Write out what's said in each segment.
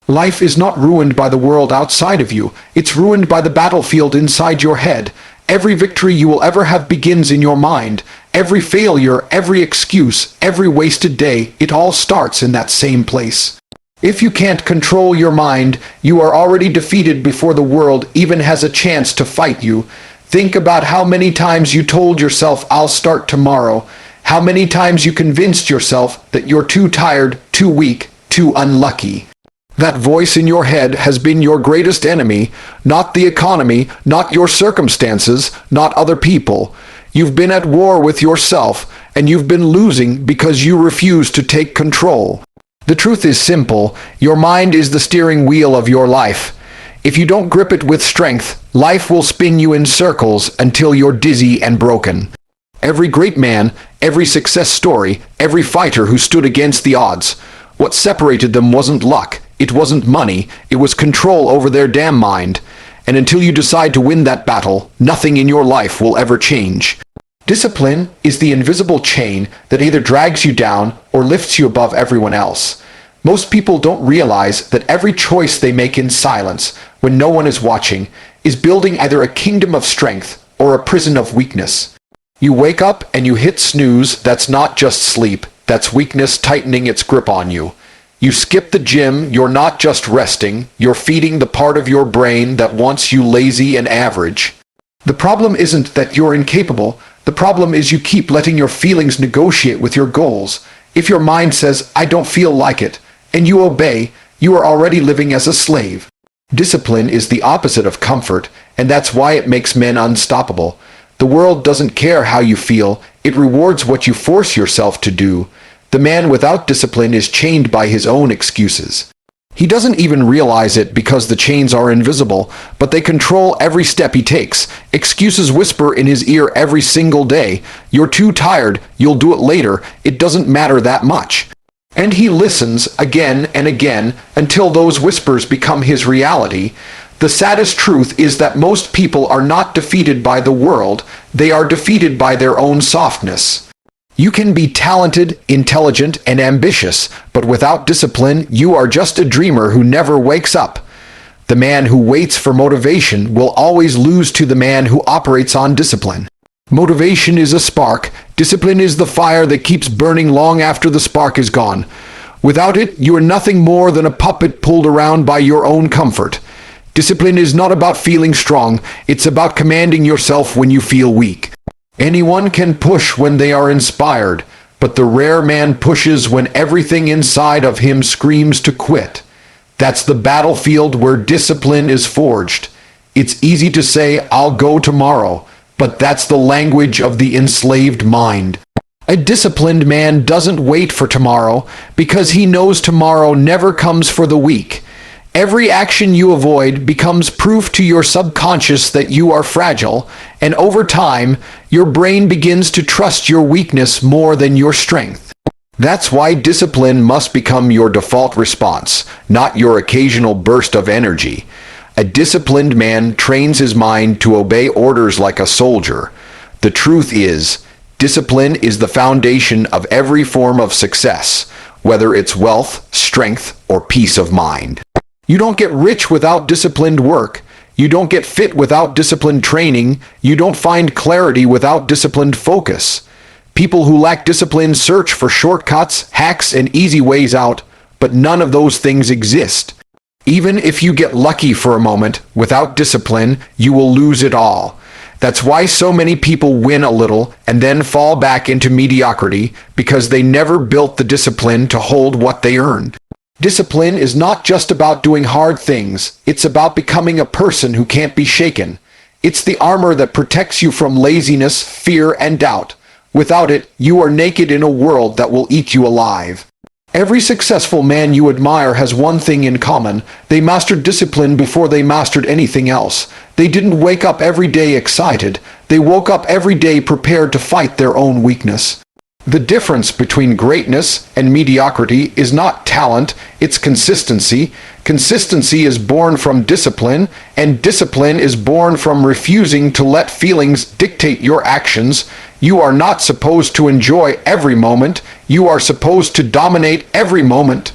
Life is not ruined by the world outside of you, it's ruined by the battlefield inside your head. Every victory you will ever have begins in your mind. Every failure, every excuse, every wasted day, it all starts in that same place. If you can't control your mind, you are already defeated before the world even has a chance to fight you. Think about how many times you told yourself, "I'll start tomorrow." How many times you convinced yourself that you're too tired, too weak, too unlucky. That voice in your head has been your greatest enemy, not the economy, not your circumstances, not other people. You've been at war with yourself, and you've been losing because you refuse to take control. The truth is simple: your mind is the steering wheel of your life. If you don't grip it with strength, life will spin you in circles until you're dizzy and broken. Every great man, every success story, every fighter who stood against the odds, what separated them wasn't luck, it wasn't money, it was control over their damn mind. And until you decide to win that battle, nothing in your life will ever change. Discipline is the invisible chain that either drags you down or lifts you above everyone else. Most people don't realize that every choice they make in silence, when no one is watching, is building either a kingdom of strength or a prison of weakness. You wake up and you hit snooze, that's not just sleep, that's weakness tightening its grip on you. You skip the gym, you're not just resting, you're feeding the part of your brain that wants you lazy and average. The problem isn't that you're incapable, the problem is you keep letting your feelings negotiate with your goals. If your mind says, "I don't feel like it," and you obey, you are already living as a slave. Discipline is the opposite of comfort, and that's why it makes men unstoppable. The world doesn't care how you feel, it rewards what you force yourself to do. The man without discipline is chained by his own excuses. He doesn't even realize it because the chains are invisible, but they control every step he takes. Excuses whisper in his ear every single day. "You're too tired, you'll do it later, it doesn't matter that much." And he listens again and again until those whispers become his reality. The saddest truth is that most people are not defeated by the world, they are defeated by their own softness. You can be talented, intelligent, and ambitious, but without discipline, you are just a dreamer who never wakes up. The man who waits for motivation will always lose to the man who operates on discipline. Motivation is a spark, discipline is the fire that keeps burning long after the spark is gone. Without it, you are nothing more than a puppet pulled around by your own comfort. Discipline is not about feeling strong, it's about commanding yourself when you feel weak. Anyone can push when they are inspired, but the rare man pushes when everything inside of him screams to quit. That's the battlefield where discipline is forged. It's easy to say, "I'll go tomorrow," but that's the language of the enslaved mind. A disciplined man doesn't wait for tomorrow because he knows tomorrow never comes for the weak. Every action you avoid becomes proof to your subconscious that you are fragile, and over time, your brain begins to trust your weakness more than your strength. That's why discipline must become your default response, not your occasional burst of energy. A disciplined man trains his mind to obey orders like a soldier. The truth is, discipline is the foundation of every form of success, whether it's wealth, strength, or peace of mind. You don't get rich without disciplined work. You don't get fit without disciplined training. You don't find clarity without disciplined focus. People who lack discipline search for shortcuts, hacks, and easy ways out, but none of those things exist. Even if you get lucky for a moment, without discipline, you will lose it all. That's why so many people win a little and then fall back into mediocrity, because they never built the discipline to hold what they earned. Discipline is not just about doing hard things, it's about becoming a person who can't be shaken. It's the armor that protects you from laziness, fear, and doubt. Without it, you are naked in a world that will eat you alive. Every successful man you admire has one thing in common: they mastered discipline before they mastered anything else. They didn't wake up every day excited, they woke up every day prepared to fight their own weakness. The difference between greatness and mediocrity is not talent, it's consistency. Consistency is born from discipline, and discipline is born from refusing to let feelings dictate your actions. You are not supposed to enjoy every moment, you are supposed to dominate every moment.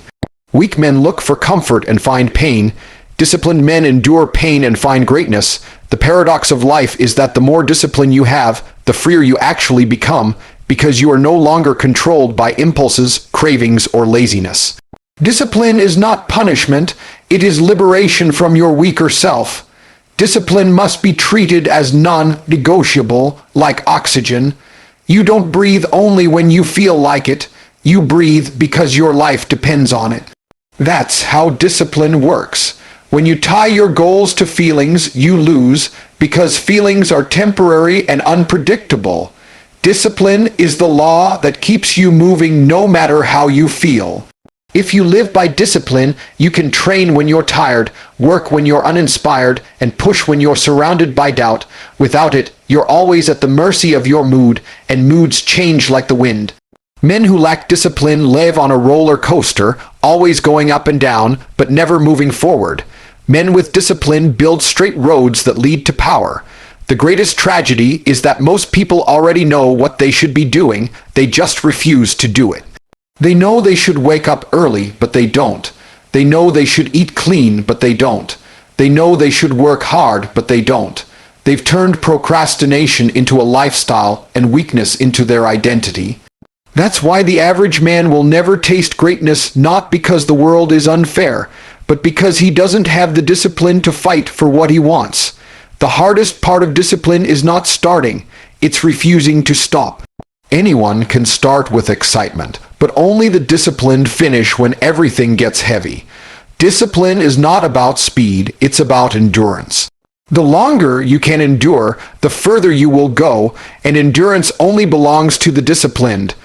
Weak men look for comfort and find pain. Disciplined men endure pain and find greatness. The paradox of life is that the more discipline you have, the freer you actually become, because you are no longer controlled by impulses, cravings, or laziness. Discipline is not punishment, it is liberation from your weaker self. Discipline must be treated as non-negotiable, like oxygen. You don't breathe only when you feel like it. You breathe because your life depends on it. That's how discipline works. When you tie your goals to feelings, you lose, because feelings are temporary and unpredictable. Discipline is the law that keeps you moving no matter how you feel. If you live by discipline, you can train when you're tired, work when you're uninspired, and push when you're surrounded by doubt. Without it, you're always at the mercy of your mood, and moods change like the wind. Men who lack discipline live on a roller coaster, always going up and down, but never moving forward. Men with discipline build straight roads that lead to power. The greatest tragedy is that most people already know what they should be doing, they just refuse to do it. They know they should wake up early, but they don't. They know they should eat clean, but they don't. They know they should work hard, but they don't. They've turned procrastination into a lifestyle and weakness into their identity. That's why the average man will never taste greatness, not because the world is unfair, but because he doesn't have the discipline to fight for what he wants. The hardest part of discipline is not starting, it's refusing to stop. Anyone can start with excitement, but only the disciplined finish when everything gets heavy. Discipline is not about speed, it's about endurance. The longer you can endure, the further you will go, and endurance only belongs to the disciplined.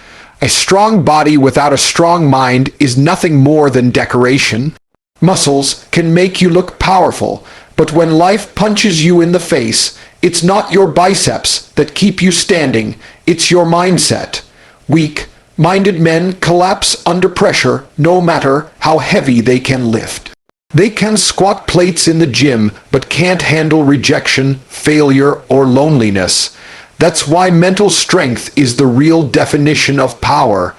A strong body without a strong mind is nothing more than decoration. Muscles can make you look powerful, but when life punches you in the face, it's not your biceps that keep you standing, it's your mindset. Weak-minded men collapse under pressure no matter how heavy they can lift. They can squat plates in the gym, but can't handle rejection, failure, or loneliness. That's why mental strength is the real definition of power.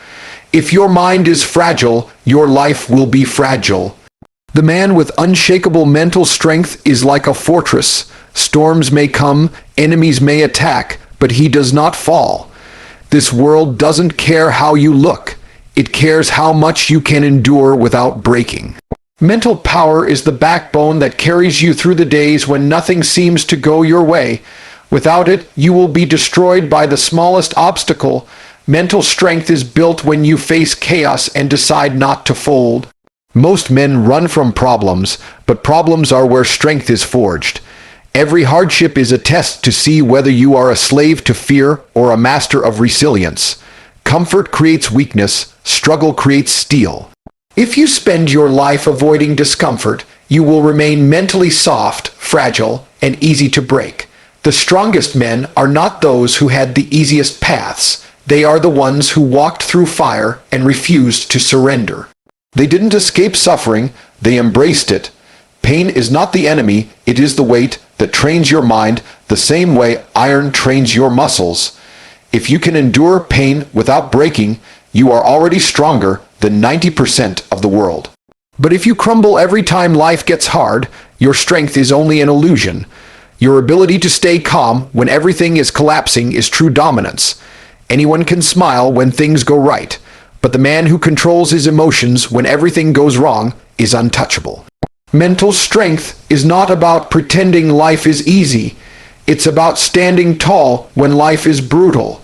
If your mind is fragile, your life will be fragile. The man with unshakable mental strength is like a fortress. Storms may come, enemies may attack, but he does not fall. This world doesn't care how you look. It cares how much you can endure without breaking. Mental power is the backbone that carries you through the days when nothing seems to go your way. Without it, you will be destroyed by the smallest obstacle. Mental strength is built when you face chaos and decide not to fold. Most men run from problems, but problems are where strength is forged. Every hardship is a test to see whether you are a slave to fear or a master of resilience. Comfort creates weakness, struggle creates steel. If you spend your life avoiding discomfort, you will remain mentally soft, fragile, and easy to break. The strongest men are not those who had the easiest paths. They are the ones who walked through fire and refused to surrender. They didn't escape suffering, they embraced it. Pain is not the enemy, it is the weight that trains your mind the same way iron trains your muscles. If you can endure pain without breaking, you are already stronger than 90% of the world. But if you crumble every time life gets hard, your strength is only an illusion. Your ability to stay calm when everything is collapsing is true dominance. Anyone can smile when things go right, but the man who controls his emotions when everything goes wrong is untouchable. Mental strength is not about pretending life is easy. It's about standing tall when life is brutal.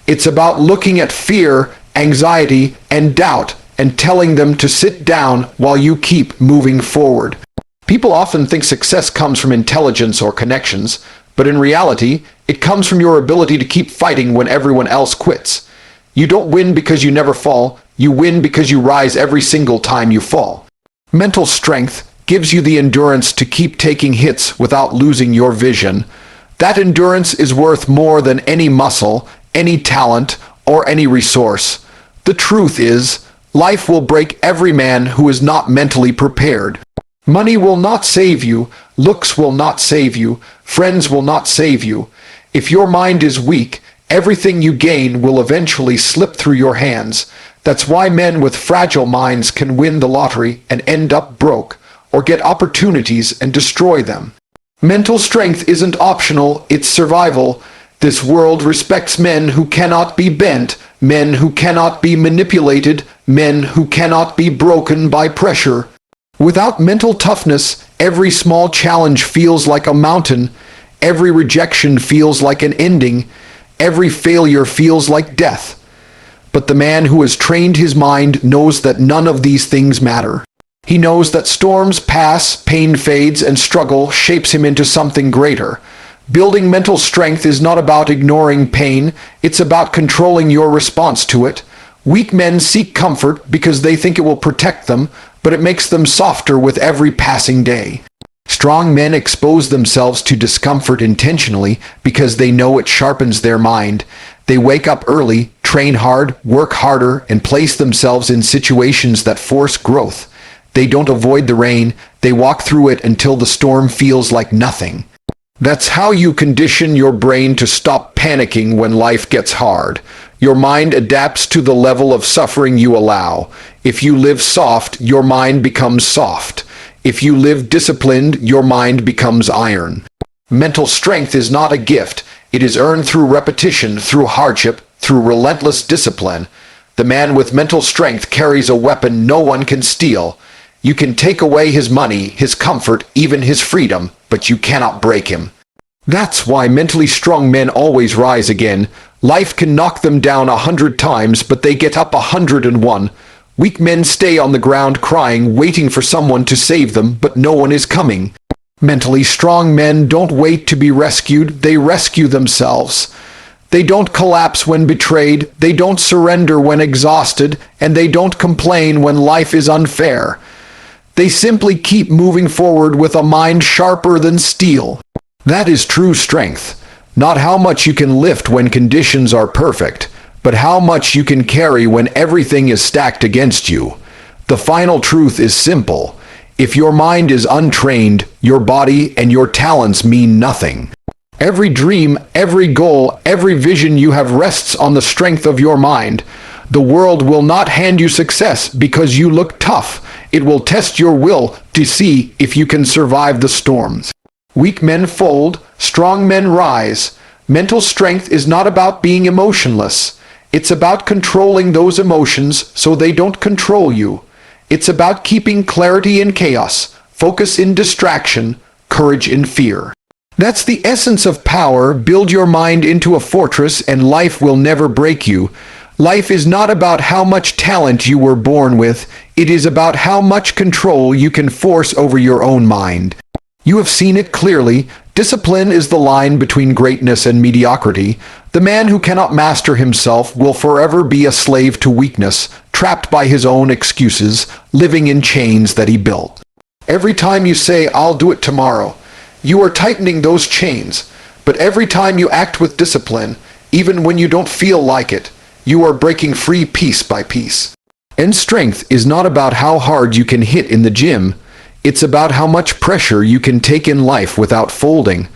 It's about looking at fear, anxiety, and doubt and telling them to sit down while you keep moving forward. People often think success comes from intelligence or connections, but in reality, it comes from your ability to keep fighting when everyone else quits. You don't win because you never fall, you win because you rise every single time you fall. Mental strength gives you the endurance to keep taking hits without losing your vision. That endurance is worth more than any muscle, any talent, or any resource. The truth is, life will break every man who is not mentally prepared. Money will not save you, looks will not save you, friends will not save you. If your mind is weak, everything you gain will eventually slip through your hands. That's why men with fragile minds can win the lottery and end up broke, or get opportunities and destroy them. Mental strength isn't optional, it's survival. This world respects men who cannot be bent, men who cannot be manipulated, men who cannot be broken by pressure. Without mental toughness, every small challenge feels like a mountain, every rejection feels like an ending, every failure feels like death. But the man who has trained his mind knows that none of these things matter. He knows that storms pass, pain fades, and struggle shapes him into something greater. Building mental strength is not about ignoring pain, it's about controlling your response to it. Weak men seek comfort because they think it will protect them, but it makes them softer with every passing day. Strong men expose themselves to discomfort intentionally because they know it sharpens their mind. They wake up early, train hard, work harder, and place themselves in situations that force growth. They don't avoid the rain, they walk through it until the storm feels like nothing. That's how you condition your brain to stop panicking when life gets hard. Your mind adapts to the level of suffering you allow. If you live soft, your mind becomes soft. If you live disciplined, your mind becomes iron. Mental strength is not a gift. It is earned through repetition, through hardship, through relentless discipline. The man with mental strength carries a weapon no one can steal. You can take away his money, his comfort, even his freedom, but you cannot break him. That's why mentally strong men always rise again. Life can knock them down 100 times, but they get up 101. Weak men stay on the ground crying, waiting for someone to save them, but no one is coming. Mentally strong men don't wait to be rescued, they rescue themselves. They don't collapse when betrayed, they don't surrender when exhausted, and they don't complain when life is unfair. They simply keep moving forward with a mind sharper than steel. That is true strength. Not how much you can lift when conditions are perfect, but how much you can carry when everything is stacked against you. The final truth is simple. If your mind is untrained, your body and your talents mean nothing. Every dream, every goal, every vision you have rests on the strength of your mind. The world will not hand you success because you look tough. It will test your will to see if you can survive the storms. Weak men fold, strong men rise. Mental strength is not about being emotionless. It's about controlling those emotions so they don't control you. It's about keeping clarity in chaos, focus in distraction, courage in fear. That's the essence of power. Build your mind into a fortress and life will never break you. Life is not about how much talent you were born with. It is about how much control you can force over your own mind. You have seen it clearly. Discipline is the line between greatness and mediocrity. The man who cannot master himself will forever be a slave to weakness, trapped by his own excuses, living in chains that he built. Every time you say, "I'll do it tomorrow," you are tightening those chains. But every time you act with discipline, even when you don't feel like it, you are breaking free piece by piece. And strength is not about how hard you can hit in the gym. It's about how much pressure you can take in life without folding.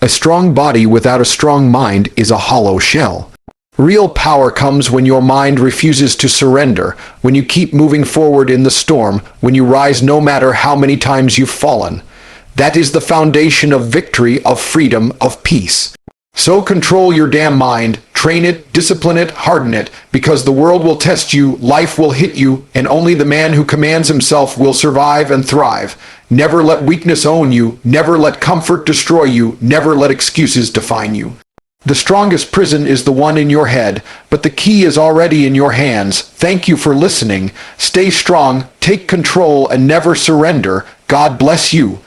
A strong body without a strong mind is a hollow shell. Real power comes when your mind refuses to surrender, when you keep moving forward in the storm, when you rise no matter how many times you've fallen. That is the foundation of victory, of freedom, of peace. So control your damn mind, train it, discipline it, harden it, because the world will test you, life will hit you, and only the man who commands himself will survive and thrive. Never let weakness own you, never let comfort destroy you, never let excuses define you. The strongest prison is the one in your head, but the key is already in your hands. Thank you for listening. Stay strong, take control, and never surrender. God bless you.